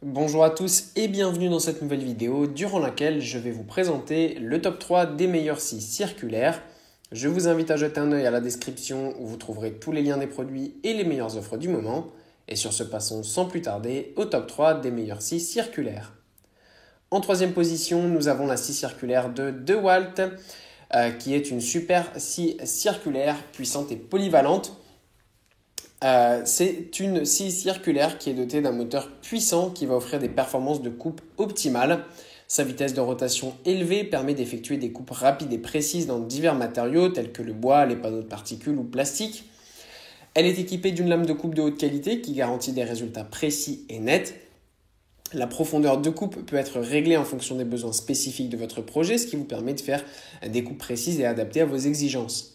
Bonjour à tous et bienvenue dans cette nouvelle vidéo durant laquelle je vais vous présenter le top 3 des meilleures scies circulaires. Je vous invite à jeter un œil à la description où vous trouverez tous les liens des produits et les meilleures offres du moment. Et sur ce, passons sans plus tarder au top 3 des meilleures scies circulaires. En troisième position, nous avons la scie circulaire de DeWalt qui est une super scie circulaire puissante et polyvalente. C'est une scie circulaire qui est dotée d'un moteur puissant qui va offrir des performances de coupe optimales. Sa vitesse de rotation élevée permet d'effectuer des coupes rapides et précises dans divers matériaux tels que le bois, les panneaux de particules ou plastique. Elle est équipée d'une lame de coupe de haute qualité qui garantit des résultats précis et nets. La profondeur de coupe peut être réglée en fonction des besoins spécifiques de votre projet, ce qui vous permet de faire des coupes précises et adaptées à vos exigences.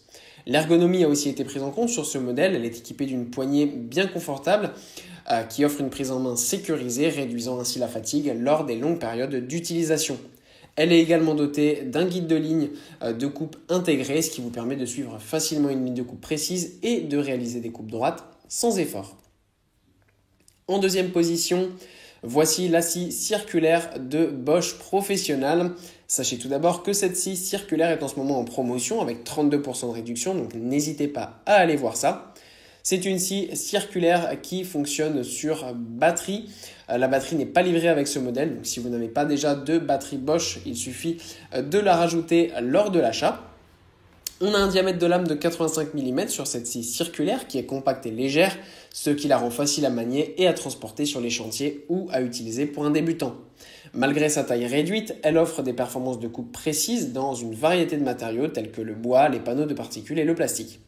L'ergonomie a aussi été prise en compte sur ce modèle. Elle est équipée d'une poignée bien confortable qui offre une prise en main sécurisée, réduisant ainsi la fatigue lors des longues périodes d'utilisation. Elle est également dotée d'un guide de ligne de coupe intégré, ce qui vous permet de suivre facilement une ligne de coupe précise et de réaliser des coupes droites sans effort. En deuxième position, voici la scie circulaire de Bosch Professional. Sachez tout d'abord que cette scie circulaire est en ce moment en promotion avec 32% de réduction, donc n'hésitez pas à aller voir ça. C'est une scie circulaire qui fonctionne sur batterie. La batterie n'est pas livrée avec ce modèle, donc si vous n'avez pas déjà de batterie Bosch, il suffit de la rajouter lors de l'achat. On a un diamètre de lame de 85 mm sur cette scie circulaire qui est compacte et légère, ce qui la rend facile à manier et à transporter sur les chantiers ou à utiliser pour un débutant. Malgré sa taille réduite, elle offre des performances de coupe précises dans une variété de matériaux tels que le bois, les panneaux de particules et le plastique.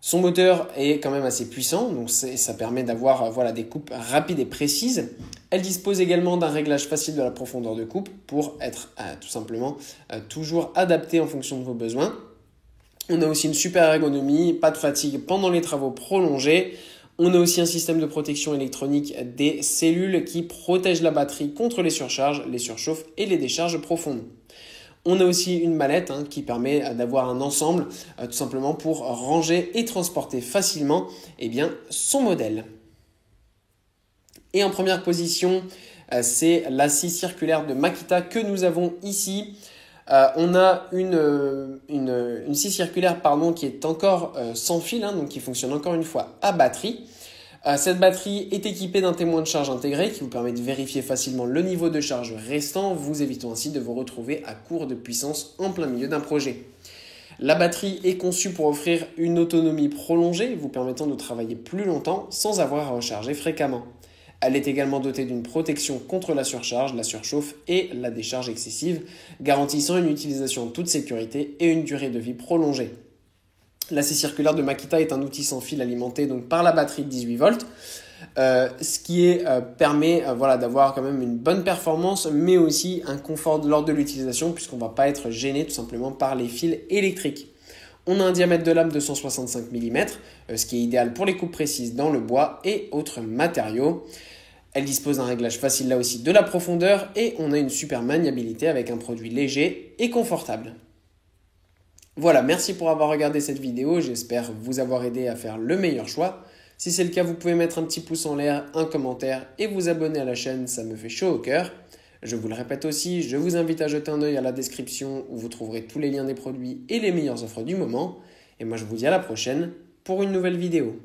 Son moteur est quand même assez puissant, donc ça permet d'avoir des coupes rapides et précises. Elle dispose également d'un réglage facile de la profondeur de coupe pour être tout simplement toujours adapté en fonction de vos besoins. On a aussi une super ergonomie, pas de fatigue pendant les travaux prolongés. On a aussi un système de protection électronique des cellules qui protège la batterie contre les surcharges, les surchauffes et les décharges profondes. On a aussi une mallette qui permet d'avoir un ensemble tout simplement pour ranger et transporter facilement son modèle. Et en première position, c'est la scie circulaire de Makita que nous avons ici. On a une scie circulaire qui est encore sans fil, donc qui fonctionne encore une fois à batterie. Cette batterie est équipée d'un témoin de charge intégré qui vous permet de vérifier facilement le niveau de charge restant, vous évitant ainsi de vous retrouver à court de puissance en plein milieu d'un projet. La batterie est conçue pour offrir une autonomie prolongée, vous permettant de travailler plus longtemps sans avoir à recharger fréquemment. Elle est également dotée d'une protection contre la surcharge, la surchauffe et la décharge excessive, garantissant une utilisation en toute sécurité et une durée de vie prolongée. La scie circulaire de Makita est un outil sans fil alimenté par la batterie de 18 volts, ce qui permet d'avoir quand même une bonne performance, mais aussi un confort lors de l'utilisation puisqu'on ne va pas être gêné tout simplement par les fils électriques. On a un diamètre de lame de 165 mm, ce qui est idéal pour les coupes précises dans le bois et autres matériaux. Elle dispose d'un réglage facile là aussi de la profondeur et on a une super maniabilité avec un produit léger et confortable. Voilà, merci pour avoir regardé cette vidéo, j'espère vous avoir aidé à faire le meilleur choix. Si c'est le cas, vous pouvez mettre un petit pouce en l'air, un commentaire et vous abonner à la chaîne, ça me fait chaud au cœur. Je vous le répète aussi, je vous invite à jeter un œil à la description où vous trouverez tous les liens des produits et les meilleures offres du moment. Et moi je vous dis à la prochaine pour une nouvelle vidéo.